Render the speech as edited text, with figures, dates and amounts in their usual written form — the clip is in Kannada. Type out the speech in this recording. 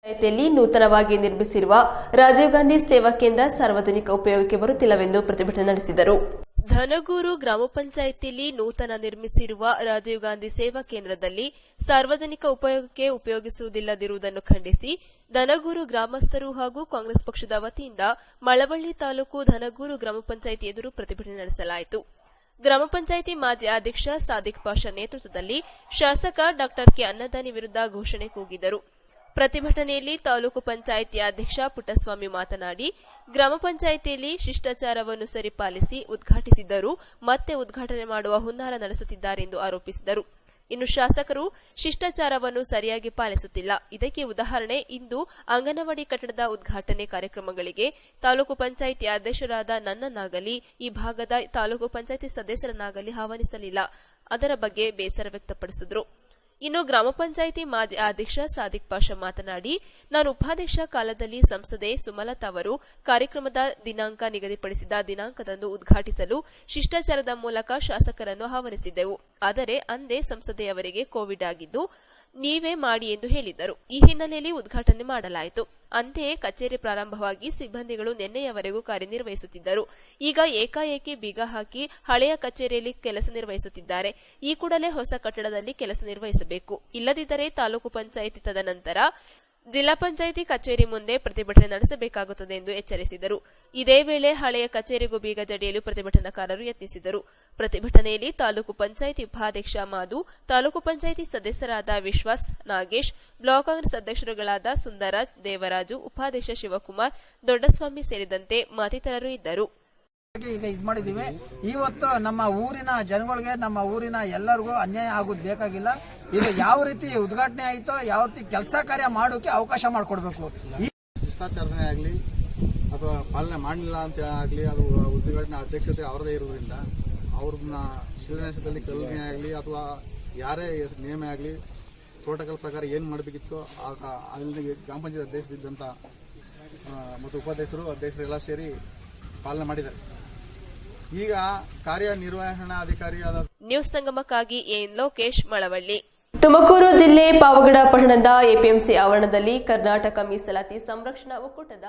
ಪಂಚಾಯಿತಿಯಲ್ಲಿ ನೂತನವಾಗಿ ನಿರ್ಮಿಸಿರುವ ರಾಜೀವ್ ಗಾಂಧಿ ಸೇವಾ ಕೇಂದ್ರ ಸಾರ್ವಜನಿಕ ಉಪಯೋಗಕ್ಕೆ ಬರುತ್ತಿಲ್ಲವೆಂದು ಪ್ರತಿಭಟನೆ ನಡೆಸಿದರು. ಧನಗೂರು ಗ್ರಾಮ ಪಂಚಾಯಿತಿಯಲ್ಲಿ ನೂತನ ನಿರ್ಮಿಸಿರುವ ರಾಜೀವ್ ಗಾಂಧಿ ಸೇವಾ ಕೇಂದ್ರದಲ್ಲಿ ಸಾರ್ವಜನಿಕ ಉಪಯೋಗಕ್ಕೆ ಉಪಯೋಗಿಸುವುದಿಲ್ಲದಿರುವುದನ್ನು ಖಂಡಿಸಿ ಧನಗೂರು ಗ್ರಾಮಸ್ಥರು ಹಾಗೂ ಕಾಂಗ್ರೆಸ್ ಪಕ್ಷದ ವತಿಯಿಂದ ಮಳವಳ್ಳಿ ತಾಲೂಕು ಧನಗೂರು ಗ್ರಾಮ ಪಂಚಾಯಿತಿ ಎದುರು ಪ್ರತಿಭಟನೆ ನಡೆಸಲಾಯಿತು. ಗ್ರಾಮ ಪಂಚಾಯಿತಿ ಮಾಜಿ ಅಧ್ಯಕ್ಷ ಸಾದಿಕ್ ಪಾಷಾ ನೇತೃತ್ವದಲ್ಲಿ ಶಾಸಕ ಡಾ ಕೆ ಅನ್ನದಾನಿ ವಿರುದ್ಧ ಘೋಷಣೆ ಕೂಗಿದರು. ಪ್ರತಿಭಟನೆಯಲ್ಲಿ ತಾಲೂಕು ಪಂಚಾಯಿತಿ ಅಧ್ಯಕ್ಷ ಪುಟ್ಟಸ್ವಾಮಿ ಮಾತನಾಡಿ, ಗ್ರಾಮ ಪಂಚಾಯಿತಿಯಲ್ಲಿ ಶಿಷ್ಟಾಚಾರವನ್ನು ಸರಿಪಾಲಿಸಿ ಉದ್ಘಾಟಿಸಿದ್ದರೂ ಮತ್ತೆ ಉದ್ಘಾಟನೆ ಮಾಡುವ ಹುನ್ನಾರ ನಡೆಸುತ್ತಿದ್ದಾರೆಂದು ಆರೋಪಿಸಿದರು. ಇನ್ನು ಶಾಸಕರು ಶಿಷ್ಟಾಚಾರವನ್ನು ಸರಿಯಾಗಿ ಪಾಲಿಸುತ್ತಿಲ್ಲ. ಇದಕ್ಕೆ ಉದಾಹರಣೆ, ಇಂದು ಅಂಗನವಾಡಿ ಕಟ್ಟಡದ ಉದ್ಘಾಟನೆ ಕಾರ್ಯಕ್ರಮಗಳಿಗೆ ತಾಲೂಕು ಪಂಚಾಯಿತಿ ಅಧ್ಯಕ್ಷರಾದ ನನ್ನನ್ನಾಗಲಿ ಈ ಭಾಗದ ತಾಲೂಕು ಪಂಚಾಯಿತಿ ಸದಸ್ಯರನ್ನಾಗಲಿ ಆಹ್ವಾನಿಸಲಿಲ್ಲ. ಅದರ ಬಗ್ಗೆ ಬೇಸರ ವ್ಯಕ್ತಪಡಿಸಿದರು. ಇನ್ನು ಗ್ರಾಮ ಪಂಚಾಯಿತಿ ಮಾಜಿ ಅಧ್ಯಕ್ಷ ಸಾದಿಕ್ ಪಾಷಾ ಮಾತನಾಡಿ, ನಾನು ಉಪಾಧ್ಯಕ್ಷ ಕಾಲದಲ್ಲಿ ಸಂಸದೆ ಸುಮಲತಾ ಅವರು ಕಾರ್ಯಕ್ರಮದ ದಿನಾಂಕ ನಿಗದಿಪಡಿಸಿದ ದಿನಾಂಕದಂದು ಉದ್ಘಾಟಿಸಲು ಶಿಷ್ಟಾಚಾರದ ಮೂಲಕ ಶಾಸಕರನ್ನು ಆಹ್ವಾನಿಸಿದ್ದೆವು. ಆದರೆ ಅಂದೇ ಸಂಸದೆಯವರಿಗೆ ಕೋವಿಡ್ ಆಗಿದ್ದು ನೀವೇ ಮಾಡಿ ಎಂದು ಹೇಳಿದ್ದರು. ಈ ಹಿನ್ನೆಲೆಯಲ್ಲಿ ಉದ್ಘಾಟನೆ ಮಾಡಲಾಯಿತು. ಅಂತೆಯೇ ಕಚೇರಿ ಪ್ರಾರಂಭವಾಗಿ ಸಿಬ್ಬಂದಿಗಳು ನಿನ್ನೆಯವರೆಗೂ ಕಾರ್ಯನಿರ್ವಹಿಸುತ್ತಿದ್ದರು. ಈಗ ಏಕಾಏಕಿ ಬೀಗ ಹಾಕಿ ಹಳೆಯ ಕಚೇರಿಯಲ್ಲಿ ಕೆಲಸ ನಿರ್ವಹಿಸುತ್ತಿದ್ದಾರೆ. ಈ ಕೂಡಲೇ ಹೊಸ ಕಟ್ಟಡದಲ್ಲಿ ಕೆಲಸ ನಿರ್ವಹಿಸಬೇಕು. ಇಲ್ಲದಿದ್ದರೆ ತಾಲೂಕು ಪಂಚಾಯಿತಿ ತದನಂತರ ಜಿಲ್ಲಾ ಪಂಚಾಯಿತಿ ಕಚೇರಿ ಮುಂದೆ ಪ್ರತಿಭಟನೆ ನಡೆಸಬೇಕಾಗುತ್ತದೆ ಎಂದು ಎಚ್ಚರಿಸಿದರು. ಇದೇ ವೇಳೆ ಹಳೆಯ ಕಚೇರಿಗೂ ಬೀಗ ಜಡಿಯಲು ಪ್ರತಿಭಟನಾಕಾರರು ಯತ್ನಿಸಿದರು. ಪ್ರತಿಭಟನೆಯಲ್ಲಿ ತಾಲೂಕು ಪಂಚಾಯಿತಿ ಉಪಾಧ್ಯಕ್ಷ ಮಾಧು, ತಾಲೂಕು ಪಂಚಾಯಿತಿ ಸದಸ್ಯರಾದ ವಿಶ್ವಾಸ್, ನಾಗೇಶ್, ಬ್ಲಾಕ್ ಕಾಂಗ್ರೆಸ್ ಅಧ್ಯಕ್ಷರುಗಳಾದ ಸುಂದರಾಜ್, ದೇವರಾಜು, ಉಪಾಧ್ಯಕ್ಷ ಶಿವಕುಮಾರ್, ದೊಡ್ಡಸ್ವಾಮಿ ಸೇರಿದಂತೆ ಮತ್ತಿತರರು ಇದ್ದರು. ಈಗ ಇದು ಮಾಡಿದೀವಿ. ಇವತ್ತು ನಮ್ಮ ಊರಿನ ಜನಗಳಿಗೆ, ನಮ್ಮ ಊರಿನ ಎಲ್ಲರಿಗೂ ಅನ್ಯಾಯ ಆಗೋದು ಬೇಕಾಗಿಲ್ಲ. ಇದು ಯಾವ ರೀತಿ ಉದ್ಘಾಟನೆ ಆಯಿತೋ, ಯಾವ ರೀತಿ ಕೆಲಸ ಕಾರ್ಯ ಮಾಡೋಕೆ ಅವಕಾಶ ಮಾಡಿಕೊಡ್ಬೇಕು. ಈ ಶಿಷ್ಟಾಚಾರನೇ ಆಗಲಿ ಅಥವಾ ಪಾಲನೆ ಮಾಡಲಿಲ್ಲ ಅಂತ ಆಗಲಿ, ಅದು ಉದ್ಘಾಟನೆ ಅಧ್ಯಕ್ಷತೆ ಅವರದೇ ಇರೋದ್ರಿಂದ ಅವ್ರನ್ನ ಶಿಲಾನ್ಯಾಸದಲ್ಲಿ ಕಲ್ಪನೆ ಆಗಲಿ ಅಥವಾ ಯಾರೇ ನೇಮ ಆಗಲಿ ಪ್ರೋಟೋಕಾಲ್ ಪ್ರಕಾರ ಏನು ಮಾಡಬೇಕಿತ್ತು ಅಲ್ಲಿ ಗ್ರಾಮ ಪಂಚಾಯತ್ ಅಧ್ಯಕ್ಷರಿದ್ದಂಥ ಮತ್ತು ಉಪಾಧ್ಯಕ್ಷರು ಅಧ್ಯಕ್ಷರೆಲ್ಲ ಸೇರಿ ಪಾಲನೆ ಮಾಡಿದ್ದಾರೆ. ಈಗ ಕಾರ್ಯನಿರ್ವಹಣಾಧಿಕಾರಿಯಾದ ನ್ಯೂಸ್ ಸಂಗಮಕ್ಕಾಗಿ ಎನ್ ಲೋಕೇಶ್, ಮಳವಳ್ಳಿ. ತುಮಕೂರು ಜಿಲ್ಲೆ ಪಾವಗಡ ಪಟ್ಟಣದ ಎಪಿಎಂಸಿ ಆವರಣದಲ್ಲಿ ಕರ್ನಾಟಕ ಮೀಸಲಾತಿ ಸಂರಕ್ಷಣಾ ಒಕ್ಕೂಟದ